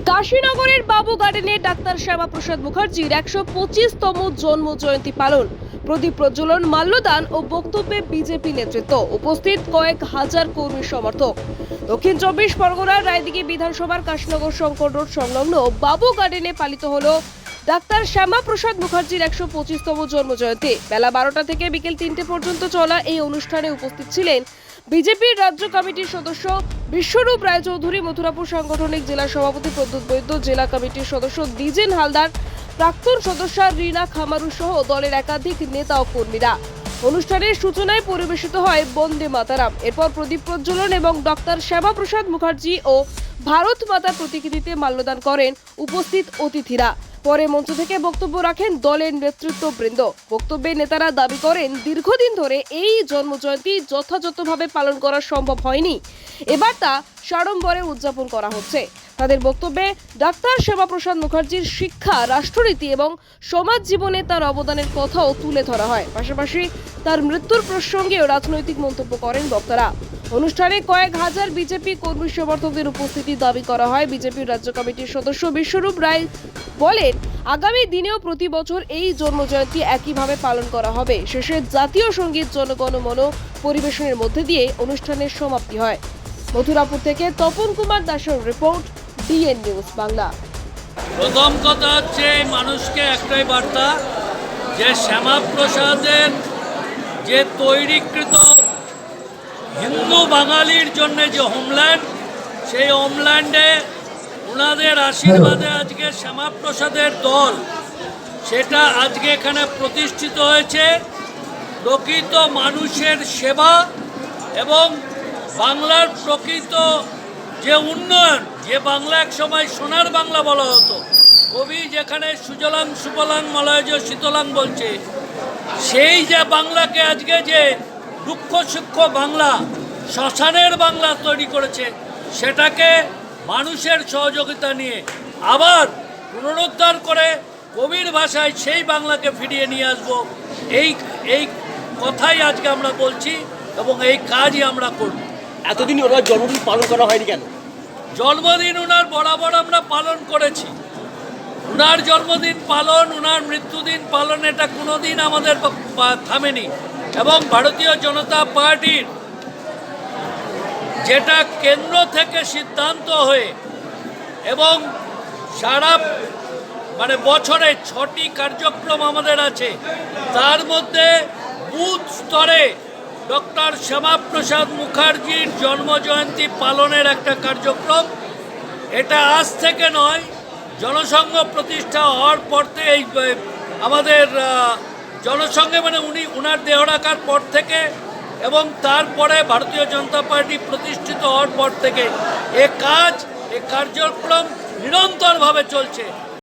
কাশীনগরের বাবু গার্ডেনে ডাক্তার শ্যামাপ্রসাদ মুখার্জির 125তম জন্ম জয়ন্তী পালন, প্রদীপ প্রজ্বলন, মাল্যদান ও বক্তব্যে বিজেপি নেতৃত্ব, উপস্থিত কয়েক হাজার কর্মী সমর্থক। দক্ষিণ 24 পরগনার রায়দিঘি বিধানসভার কাশীনগর শঙ্কর রোড সংলগ্ন বাবু গার্ডেনে পালিত হলো ডাক্তার শ্যামাপ্রসাদ মুখার্জির 125তম জন্ম জয়ন্তী। বেলা 12টা থেকে বিকেল 3টে পর্যন্ত চলা এই অনুষ্ঠানে উপস্থিত ছিলেন বিজেপির রাজ্য কমিটির সদস্য বিশ্বরূপ রায়চৌধুরী, মথুরাপুর সাংগঠনিক জেলা সভাপতি প্রদ্যুৎ বৈদ্য, জেলা কমিটির সদস্য দ্বিজেন হালদার, প্রাক্তন সদস্য রীনা খামারু সহ দলের একাধিক নেতা ও কর্মীরা। অনুষ্ঠানের সূচনায় পরিবেশিত হয় বন্দে মাতারাম। এরপর প্রদীপ প্রজ্বলন এবং ডক্টর শ্যামাপ্রসাদ মুখার্জি ও ভারত মাতার প্রতিকৃতিতে মাল্যদান করেন উপস্থিত অতিথিরা। পরে মঞ্চ থেকে বক্তব্য রাখেন দলের নেতৃত্ববৃন্দ। বক্তব্যে নেতারা দাবি করেন, দীর্ঘদিন ধরে এই জন্মজয়ন্তী যথাযথভাবে পালন করা সম্ভব হয়নি, এবার তা সাড়ম্বরে উদযাপন করা হচ্ছে। তাদের বক্তব্যে ডাক্তার শ্যামাপ্রসাদ মুখার্জির শিক্ষা, রাষ্ট্রনীতি এবং সমাজ জীবনে তার অবদানের কথাও তুলে ধরা হয়। পাশাপাশি তার মৃত্যুর প্রসঙ্গেও রাজনৈতিক মন্তব্য করেন বক্তারা। অনুষ্ঠানে কয়েক হাজার বিজেপি কর্মী সমর্থকদের উপস্থিতি দাবি করা হয়। বিজেপির রাজ্য কমিটির সদস্য বিশ্বরূপ রায় বলেন, আগামী দিনেও প্রতি বছর এই জন্মজয়ন্তী একইভাবে পালন করা হবে। শেষে জাতীয় সঙ্গীত জনগণমন পরিবেশনের মধ্যে দিয়ে অনুষ্ঠানের সমাপ্তি হয়। মথুরাপুর থেকে তপন কুমার দাসের রিপোর্ট, ডিএন নিউজ বাংলা। প্রথম কথা হচ্ছে মানুষকে একটাই বার্তা, যে শ্যামাপ্রসাদের যে তৈরিকৃত হিন্দু বাঙালির জন্য যে হোমল্যান্ড, সেই হোমল্যান্ডে ওনাদের আশীর্বাদে আজকে শ্যামাপ্রসাদের দল, সেটা আজকে এখানে প্রতিষ্ঠিত হয়েছে। প্রকৃত মানুষের সেবা এবং বাংলার প্রকৃত যে উন্নয়ন, যে বাংলা এক সময় সোনার বাংলা বলা হতো, কবি যেখানে সুজলাং সুফলাং মলয়জ শীতলাং বলছে, সেই যে বাংলাকে আজকে যে দুঃখ সূক্ষ্ম বাংলা, শ্মশানের বাংলা তৈরি করেছে, সেটাকে মানুষের সহযোগিতা নিয়ে আবার পুনরুদ্ধার করে কবির ভাষায় সেই বাংলাকে ফিরিয়ে নিয়ে আসবো, এই কথাই আজকে আমরা বলছি এবং এই কাজই আমরা করব। এতদিন ওনার জন্মদিন পালন করা হয়নি কেন? জন্মদিন ওনার বরাবর আমরা পালন করেছি। ওনার জন্মদিন পালন, ওনার মৃত্যুদিন পালন, এটা কোনোদিন আমাদের থামেনি। এবং ভারতীয় জনতা পার্টির যেটা কেন্দ্র থেকে সিদ্ধান্ত হয়ে এবং সারা বছরে 6টি কার্যক্রম আমাদের আছে, তার মধ্যে বুথ স্তরে ডক্টর শ্যামাপ্রসাদ মুখার্জির জন্মজয়ন্তী পালনের একটা কার্যক্রম। এটা আজ থেকে নয়, জনসংঘ প্রতিষ্ঠা হওয়ার পর এই আমাদের জনসংঘে উনার দেহ রাখার পর থেকে এবং তারপরে ভারতীয় জনতা পার্টি প্রতিষ্ঠিত হওয়ার পর থেকে এ কার্যক্রম নিরন্তরভাবে চলছে।